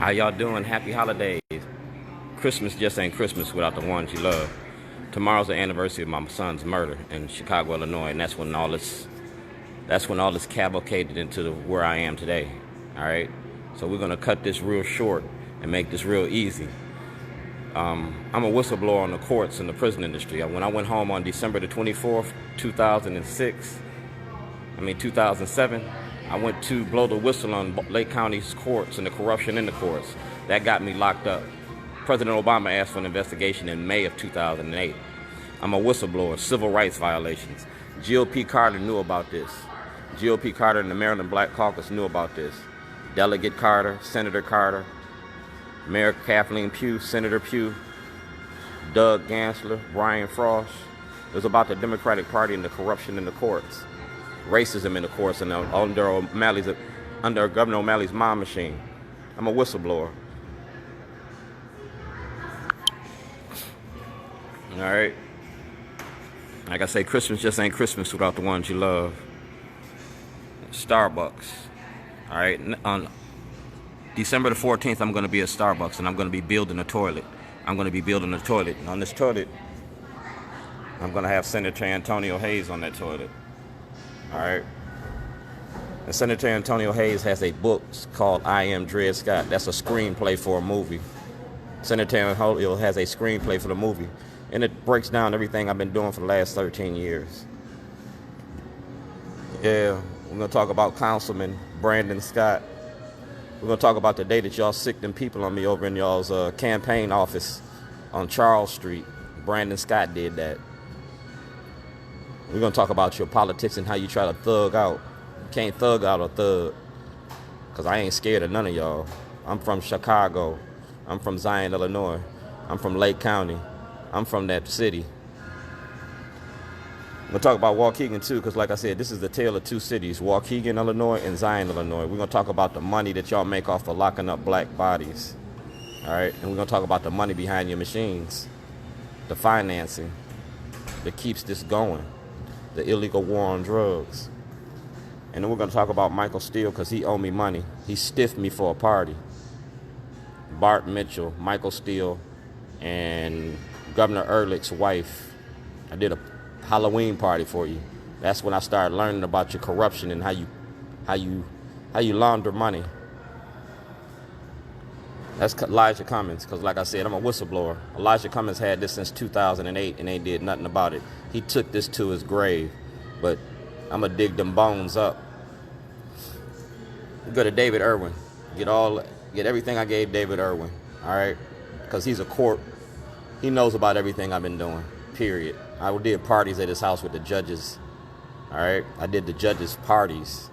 How y'all doing? Happy holidays. Christmas just ain't Christmas without the ones you love. Tomorrow's the anniversary of my son's murder in Chicago, Illinois, and that's when all this cavalcaded into where I am today. All right? So we're going to cut this real short and make this real easy. I'm a whistleblower on the courts and the prison industry. When I went home on December the 24th, 2007, I went to blow the whistle on Lake County's courts and the corruption in the courts. That got me locked up. President Obama asked for an investigation in May of 2008. I'm a whistleblower, civil rights violations. GOP Carter knew about this. GOP Carter and the Maryland Black Caucus knew about this. Delegate Carter, Senator Carter, Mayor Kathleen Pugh, Senator Pugh, Doug Gansler, Brian Frost. It was about the Democratic Party and the corruption in the courts, racism in the courts, and under Governor O'Malley's mob machine. I'm a whistleblower. All right. Like I say, Christmas just ain't Christmas without the ones you love. Starbucks. All right. On December the 14th, I'm going to be at Starbucks, and I'm going to be building a toilet. And on this toilet, I'm going to have Senator Antonio Hayes on that toilet. All right. And Senator Antonio Hayes has a book called I Am Dred Scott. That's a screenplay for a movie. Senator Antonio has a screenplay for the movie, and it breaks down everything I've been doing for the last 13 years. Yeah, we're going to talk about Councilman Brandon Scott. We're going to talk about the day that y'all sicked them people on me over in y'all's campaign office on Charles Street. Brandon Scott did that. We're going to talk about your politics and how you try to thug out. You can't thug out a thug, because I ain't scared of none of y'all. I'm from Chicago. I'm from Zion, Illinois. I'm from Lake County. I'm from that city. We're going to talk about Waukegan, too, because like I said, this is the tale of two cities, Waukegan, Illinois, and Zion, Illinois. We're going to talk about the money that y'all make off of locking up black bodies. All right? And we're going to talk about the money behind your machines, the financing that keeps this going, the illegal war on drugs. And then we're going to talk about Michael Steele, because he owed me money. He stiffed me for a party. Bart Mitchell, Michael Steele, and Governor Ehrlich's wife. I did a Halloween party for you. That's when I started learning about your corruption and how you launder money. That's Elijah Cummings, because like I said, I'm a whistleblower. Elijah Cummings had this since 2008, and they did nothing about it. He took this to his grave, but I'm going to dig them bones up. Go to David Irwin. Get everything I gave David Irwin, all right? Because he's a court. He knows about everything I've been doing, period. I did parties at his house with the judges, all right? I did the judges' parties.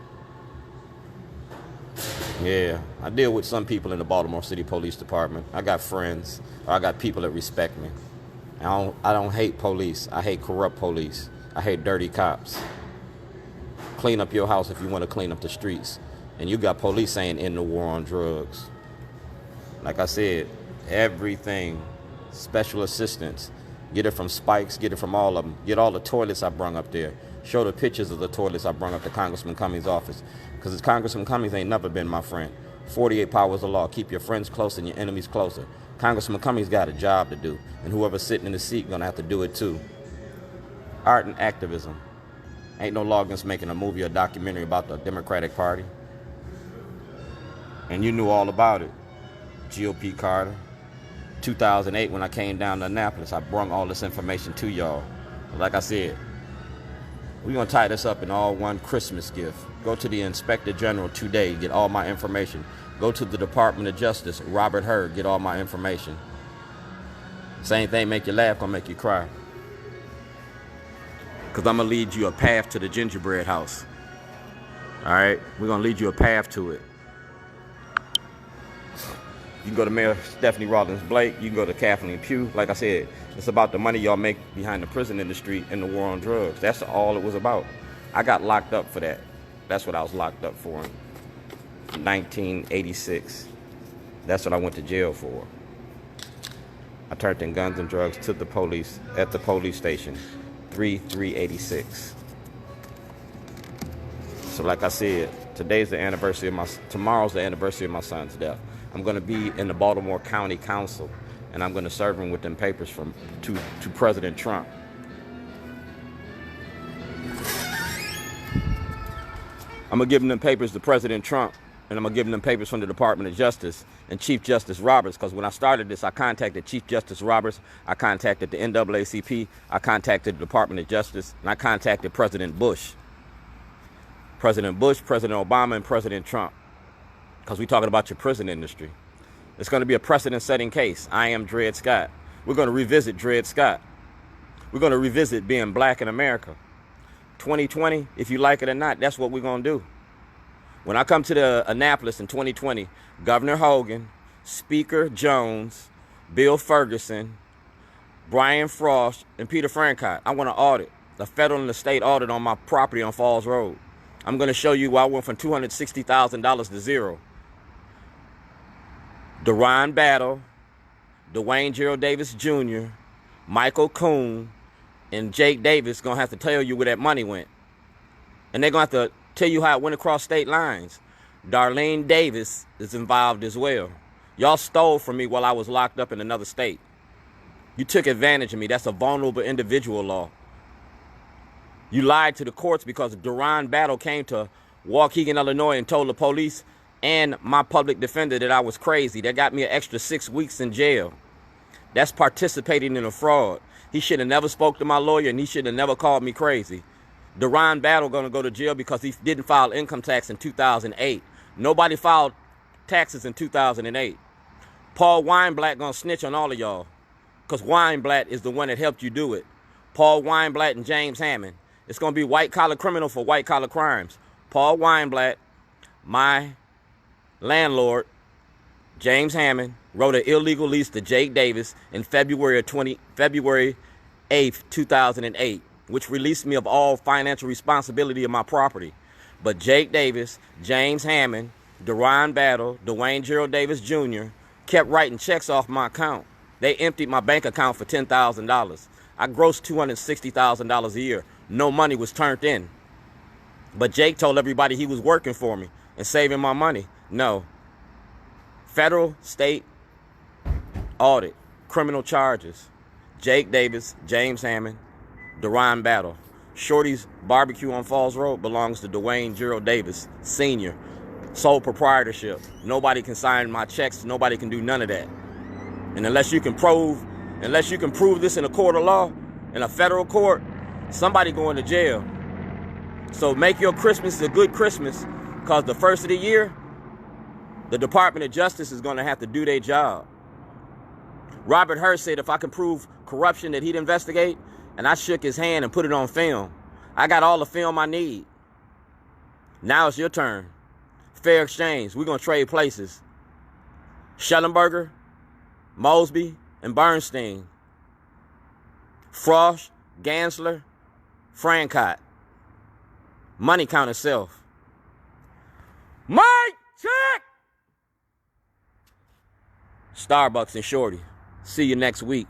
Yeah, I deal with some people in the Baltimore City Police Department. I got friends, or I got people that respect me. I don't hate police. I hate corrupt police. I hate dirty cops. Clean up your house if you want to clean up the streets. And you got police saying end the war on drugs. Like I said, everything, special assistance, get it from Spikes, get it from all of them. Get all the toilets I brung up there. Show the pictures of the toilets I brung up to Congressman Cummings' office. Because Congressman Cummings ain't never been my friend. 48 powers of law. Keep your friends close and your enemies closer. Congressman Cummings got a job to do. And whoever's sitting in the seat gonna have to do it too. Art and activism. Ain't no law against making a movie or documentary about the Democratic Party. And you knew all about it. GOP Carter. 2008, when I came down to Annapolis, I brung all this information to y'all. Like I said, we're going to tie this up in all one Christmas gift. Go to the Inspector General today, get all my information. Go to the Department of Justice, Robert Hurd, get all my information. Same thing, make you laugh, gonna make you cry. Because I'm going to lead you a path to the gingerbread house. All right? We're going to lead you a path to it. You can go to Mayor Stephanie Rawlins Blake. You can go to Kathleen Pugh. Like I said, it's about the money y'all make behind the prison industry and the war on drugs. That's all it was about. I got locked up for that. That's what I was locked up for in 1986. That's what I went to jail for. I turned in guns and drugs to the police at the police station, 3386. So like I said, tomorrow's the anniversary of my son's death. I'm going to be in the Baltimore County Council, and I'm going to serve him with them papers to President Trump. I'm going to give him them papers to President Trump, and I'm going to give him them papers from the Department of Justice and Chief Justice Roberts, because when I started this, I contacted Chief Justice Roberts, I contacted the NAACP, I contacted the Department of Justice, and I contacted President Bush. President Bush, President Obama, and President Trump, because we're talking about your prison industry. It's going to be a precedent-setting case. I am Dred Scott. We're going to revisit Dred Scott. We're going to revisit being black in America. 2020, if you like it or not, that's what we're going to do. When I come to the Annapolis in 2020, Governor Hogan, Speaker Jones, Bill Ferguson, Brian Frost, and Peter Francott, I want to audit, the federal and the state audit on my property on Falls Road. I'm going to show you why I went from $260,000 to zero. Daron Battle, Dwayne Gerald Davis Jr., Michael Coon, and Jake Davis going to have to tell you where that money went. And they're going to have to tell you how it went across state lines. Darlene Davis is involved as well. Y'all stole from me while I was locked up in another state. You took advantage of me. That's a vulnerable individual law. You lied to the courts because Daron Battle came to Waukegan, Illinois, and told the police and my public defender that I was crazy. That got me an extra 6 weeks in jail. That's participating in a fraud. He should have never spoke to my lawyer, and he should have never called me crazy. Daron Battle going to go to jail because he didn't file income tax in 2008. Nobody filed taxes in 2008. Paul Weinblatt going to snitch on all of y'all because Weinblatt is the one that helped you do it. Paul Weinblatt and James Hammond. It's going to be white-collar criminal for white-collar crimes. Paul Weinblatt, my landlord, James Hammond, wrote an illegal lease to Jake Davis in February 8th, 2008, which released me of all financial responsibility of my property. But Jake Davis, James Hammond, Daron Battle, Dwayne Gerald Davis Jr. kept writing checks off my account. They emptied my bank account for $10,000. I grossed $260,000 a year. No money was turned in. But Jake told everybody he was working for me and saving my money. No. Federal, state, audit, criminal charges. Jake Davis, James Hammond, Daron Battle. Shorty's barbecue on Falls Road belongs to Dwayne Gerald Davis, Sr. Sole proprietorship. Nobody can sign my checks. Nobody can do none of that. And unless you can prove this in a court of law, in a federal court, somebody going to jail. So make your Christmas a good Christmas, because the first of the year, the Department of Justice is going to have to do their job. Robert Hurt said if I can prove corruption that he'd investigate, and I shook his hand and put it on film. I got all the film I need. Now it's your turn. Fair exchange. We're going to trade places. Shellenberger, Mosby, and Bernstein. Frost, Gansler, Francott. Money count itself. Mike, check! Starbucks and Shorty. See you next week.